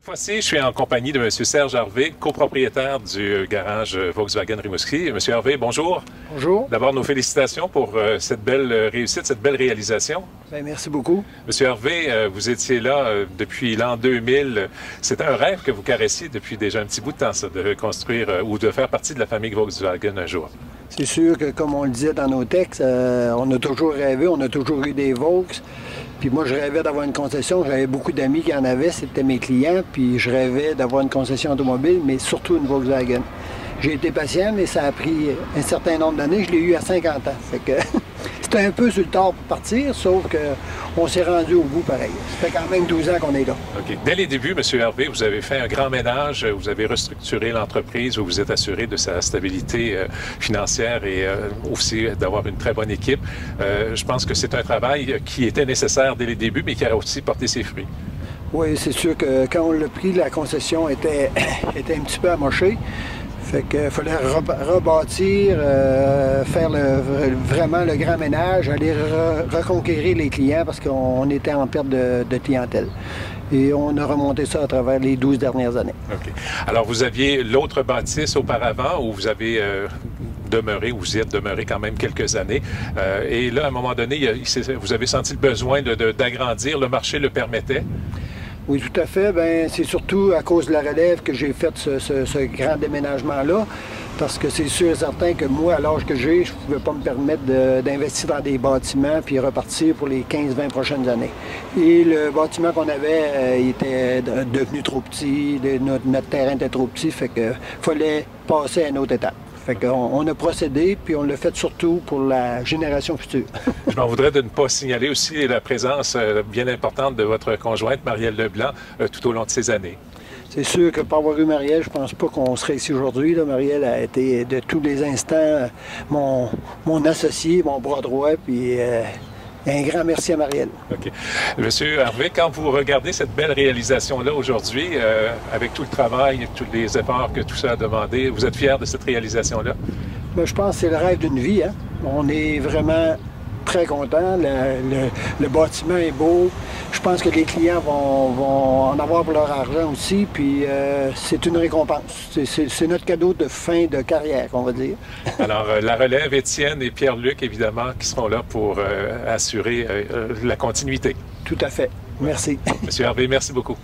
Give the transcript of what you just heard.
Cette fois-ci, je suis en compagnie de M. Serge Harvey, copropriétaire du garage Volkswagen Rimouski. M. Harvey, bonjour. Bonjour. D'abord, nos félicitations pour cette belle réussite, cette belle réalisation. Bien, merci beaucoup. M. Harvey, vous étiez là depuis l'an 2000. C'était un rêve que vous caressiez depuis déjà un petit bout de temps, ça, de construire ou de faire partie de la famille Volkswagen un jour. C'est sûr que, comme on le disait dans nos textes, on a toujours rêvé, on a toujours eu des Vaux. Puis moi, je rêvais d'avoir une concession. J'avais beaucoup d'amis qui en avaient, c'était mes clients. Puis je rêvais d'avoir une concession automobile, mais surtout une Volkswagen. J'ai été patient, mais ça a pris un certain nombre d'années. Je l'ai eu à 50 ans. Fait que c'était un peu sur le tard pour partir, sauf qu'on s'est rendu au bout pareil. Ça fait quand même 12 ans qu'on est là. OK. Dès les débuts, M. Harvey, vous avez fait un grand ménage, vous avez restructuré l'entreprise, vous vous êtes assuré de sa stabilité financière et aussi d'avoir une très bonne équipe. Je pense que c'est un travail qui était nécessaire dès les débuts, mais qui a aussi porté ses fruits. Oui, c'est sûr que quand on l'a pris, la concession était un petit peu amochée. Fait qu'il fallait rebâtir, faire vraiment le grand ménage, aller reconquérir les clients parce qu'on était en perte de clientèle. Et on a remonté ça à travers les 12 dernières années. OK. Alors, vous aviez l'autre bâtisse auparavant où vous avez demeuré, vous y êtes demeuré quand même quelques années. Et là, à un moment donné, vous avez senti le besoin d'agrandir. Le marché le permettait? Oui, tout à fait. Bien, c'est surtout à cause de la relève que j'ai fait ce grand déménagement-là. Parce que c'est sûr et certain que moi, à l'âge que j'ai, je ne pouvais pas me permettre d'investir dans des bâtiments puis repartir pour les 15-20 prochaines années. Et le bâtiment qu'on avait, il était devenu trop petit, notre terrain était trop petit, fait qu'il fallait passer à une autre étape. Fait qu'on a procédé, puis on l'a fait surtout pour la génération future. Je m'en voudrais de ne pas signaler aussi la présence bien importante de votre conjointe, Marielle Leblanc, tout au long de ces années. C'est sûr que pour avoir eu Marielle, je pense pas qu'on serait ici aujourd'hui. Marielle a été de tous les instants mon associé, mon bras droit, puis un grand merci à Marielle. OK. Monsieur Harvey, quand vous regardez cette belle réalisation-là aujourd'hui, avec tout le travail, tous les efforts que tout ça a demandé, vous êtes fier de cette réalisation-là? Bien, je pense que c'est le rêve d'une vie. Hein? On est vraiment très contents. Le bâtiment est beau. Je pense que les clients vont en avoir pour leur argent aussi. Puis c'est une récompense. C'est notre cadeau de fin de carrière, on va dire. Alors, la relève, Étienne et Pierre-Luc, évidemment, qui seront là pour assurer la continuité. Tout à fait. Merci. Monsieur Harvey, merci beaucoup.